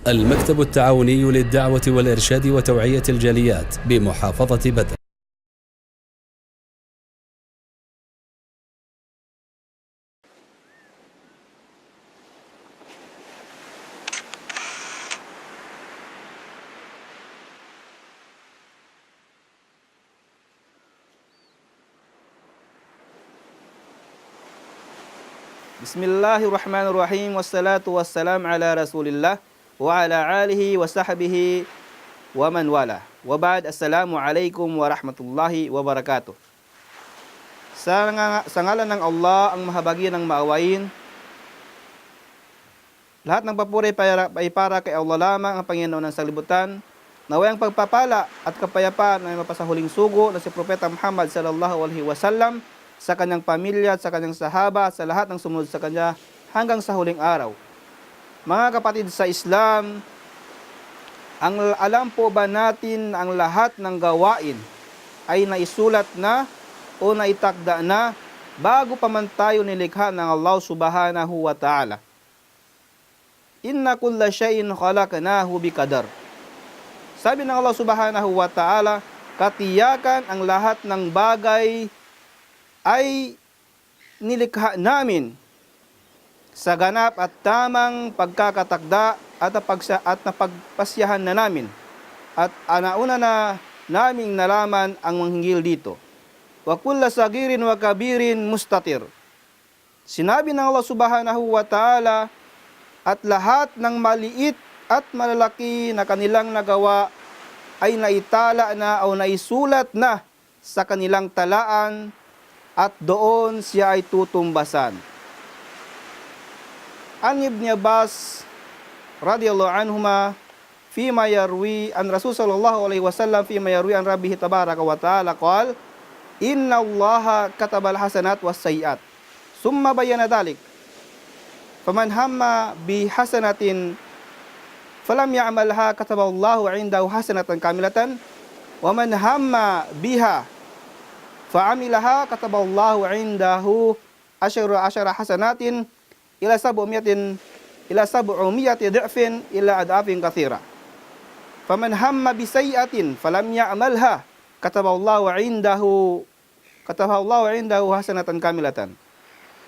المكتب التعاوني للدعوة والإرشاد وتوعية الجاليات بمحافظة بدر. Bismillahirrahmanirrahim. Wassalatu wassalam ala rasulillah wa ala alihi wa sahbihi wa man wala. Wa ba'd, assalamu alaikum wa rahmatullahi wa barakatuh. Sa ngalan ng Allah, ang mahabagi ng maawain, lahat ng papuri ay para kay Allah lamang, ang Panginoon ng sanglibutan. Naway ang pagpapala at kapayapaan ay mapasahuling sugo na si Propeta Muhammad sallallahu alaihi wasallam, sa kanyang pamilya at sa kanyang sahaba at sa lahat ng sumunod sa kanya hanggang sa huling araw. Mga kapatid sa Islam, alam po ba natin na ang lahat ng gawain ay naisulat na o naitakda na bago pa man tayo nilikha ng Allah subhanahu wa ta'ala? Inna kulla shay'in khalaqnahu biqadar. Sabi ng Allah subhanahu wa ta'ala, katiyakan ang lahat ng bagay ay nilikha namin sa ganap at tamang pagkakatakda at napagpasyahan na namin. At nauna na naming nalaman ang manghingil dito. Wa kulla sagirin wa kabirin mustatir. Sinabi ng Allah subhanahu wa ta'ala, at lahat ng maliit at malalaki na kanilang nagawa ay naitala na o naisulat na sa kanilang talaan, at doon siya ay tutumbasan. An Ibn Abbas radiyallahu anhuma fima yarwi an Rasul sallallahu alaihi wasallam fima yarwi an Rabbih tabaraka wa ta'ala qala inna Allaha katabal hasanat was sayiat summa bayyana dhalik faman hamma bi hasanatin falam ya'malha kataballahu 'indahu hasanatan kamilatan wa man hamma biha fa'amilaha kataballahu 'indahu asyara hasanatin ila sab'umiyatin dha'fin ila ad'afin katsira. Faman hamma bi sayyi'atin falam ya'malha kataballahu 'indahu hasanatan kamilatan.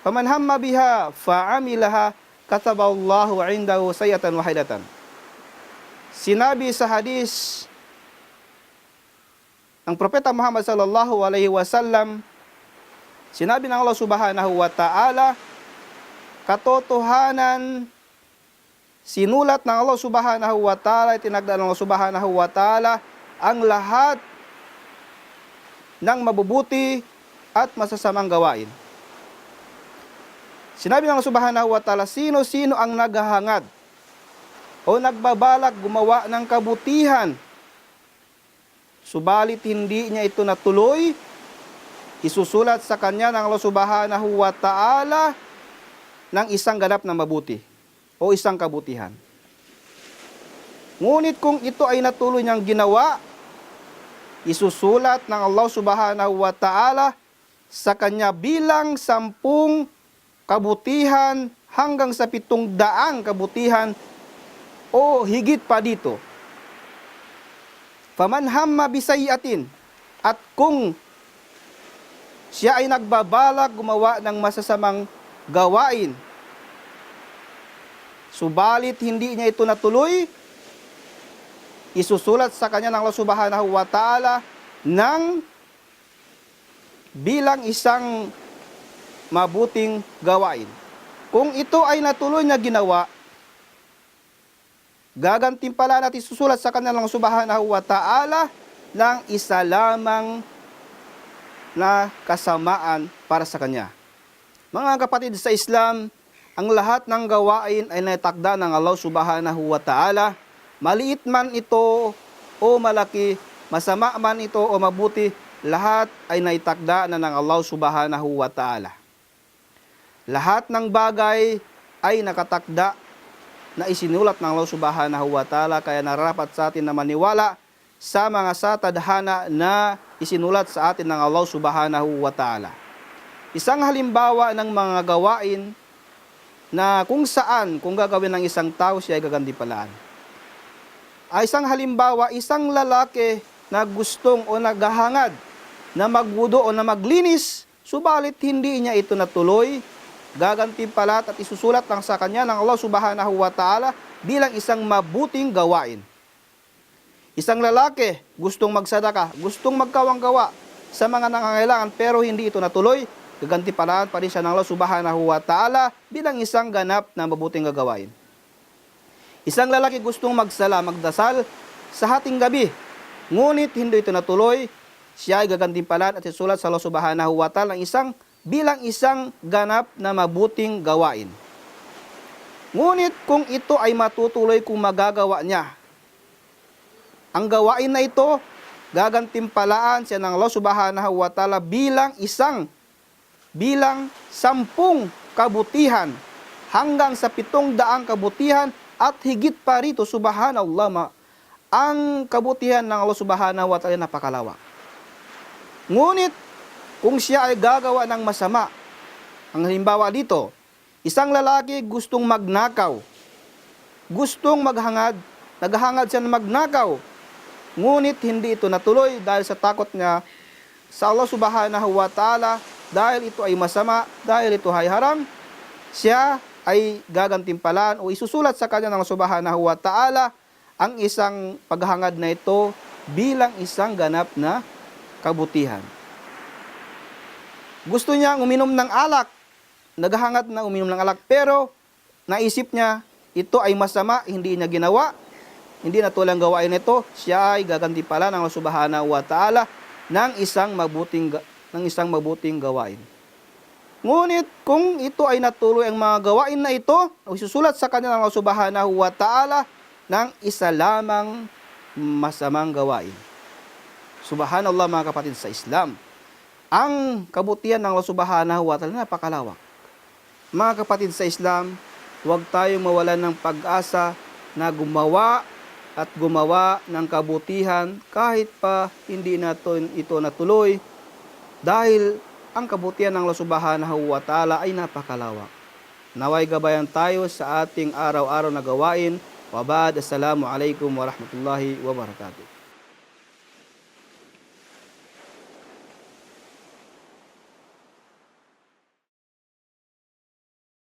Faman hamma biha fa'amilaha kataballahu 'indahu sayyi'atan wahidatan. Sinabi sa hadis ang Propeta Muhammad sallallahu alaihi wasallam, sinabi ng Allah subhanahu wa ta'ala, katotohanan, sinulat ng Allah subhanahu wa ta'ala, itinagda ng Allah subhanahu wa ta'ala ang lahat ng mabubuti at masasamang gawain. Sinabi ng Allah subhanahu wa ta'ala, sino-sino ang naghahangad o nagbabalak gumawa ng kabutihan, subalit hindi niya ito natuloy, isusulat sa kanya ng Allah subhanahu wa ta'ala ng isang ganap na mabuti o isang kabutihan. Ngunit kung ito ay natuloy niyang ginawa, isusulat ng Allah subhanahu wa ta'ala sa kanya bilang 10 kabutihan hanggang sa 700 kabutihan o higit pa dito. Faman hamma bisayiatin, at kung siya ay nagbabalak gumawa ng masasamang gawain, subalit hindi niya ito natuloy, isusulat sa kanya ng Allah subhanahu wa ta'ala ng bilang isang mabuting gawain. Kung ito ay natuloy na ginawa, gagantimpalaan at isusulat sa kanya ng subhanahu wa ta'ala ng isa lamang na kasamaan para sa kanya. Mga kapatid sa Islam, ang lahat ng gawain ay naitakda ng Allah subhanahu wa ta'ala. Maliit man ito o malaki, masama man ito o mabuti, lahat ay naitakda na ng Allah subhanahu wa ta'ala. Lahat ng bagay ay nakatakda na isinulat ng Allah subhanahu wa ta'ala, kaya nararapat sa atin na maniwala sa mga satadhana na isinulat sa atin ng Allah subhanahu wa ta'ala. Isang halimbawa ng mga gawain na kung saan, kung gagawin ng isang tao, siya ay gagantimpalaan. Isang halimbawa, isang lalaki na gustong o naghahangad na magwudo o na maglinis, subalit hindi niya ito natuloy, gagantimpalat at isusulat lang sa kanya ng Allah Subhanahu wa Ta'ala bilang isang mabuting gawain. Isang lalaki gustong magsadaka, gustong magkawang-gawa sa mga nangangailangan pero hindi ito natuloy, gagantimpalaan pa rin siya ng Allah Subhanahu wa Ta'ala bilang isang ganap na mabuting gagawain. Isang lalaki gustong magsala, magdasal sa hating gabi, ngunit hindi ito natuloy, siya ay gagantimpalaan at isulat sa Allah Subhanahu wa Ta'ala bilang isang ganap na mabuting gawain. Ngunit kung ito ay matutuloy kung magagawa niya, ang gawain na ito, gagantimpalaan siya ng Allah Subhanahu wa Ta'ala bilang 10 kabutihan hanggang sa 700 kabutihan at higit pa rito, subhanallah, ang kabutihan ng Allah Subhanahu wa Ta'ala napakalawak. Ngunit kung siya ay gagawa ng masama, ang halimbawa dito, isang lalaki gustong magnakaw, gustong naghahangad siya na magnakaw, ngunit hindi ito natuloy dahil sa takot niya sa Allah Subhanahu wa Ta'ala, dahil ito ay masama, dahil ito ay haram, siya ay gagantimpalaan o isusulat sa kanya ng Allah Subhanahu wa Ta'ala ang isang paghangad na ito bilang isang ganap na kabutihan. Gusto niya uminom ng alak, naghahangad na uminom ng alak, pero naisip niya ito ay masama, hindi niya ginawa, hindi na tulang gawain ito, siya ay gagantimpalaan ng Allah Subhanahu wa Ta'ala ng isang mabuting gawain. Ngunit kung ito ay natuloy ang mga gawain na ito, o isusulat sa kanya ng Allah Subhanahu wa Ta'ala ng isa lamang masamang gawain. Subhanallah mga kapatid sa Islam. Ang kabutihan ng Allah Subhanahu wa Ta'ala napakalawak. Mga kapatid sa Islam, huwag tayong mawalan ng pag-asa na gumawa ng kabutihan kahit pa hindi natin ito natuloy, dahil ang kabutihan ng Allah Subhanahu wa Ta'ala ay napakalawak. Naway gabayan tayo sa ating araw-araw na gawain. Wabad, assalamu alaikum warahmatullahi wabarakatuh.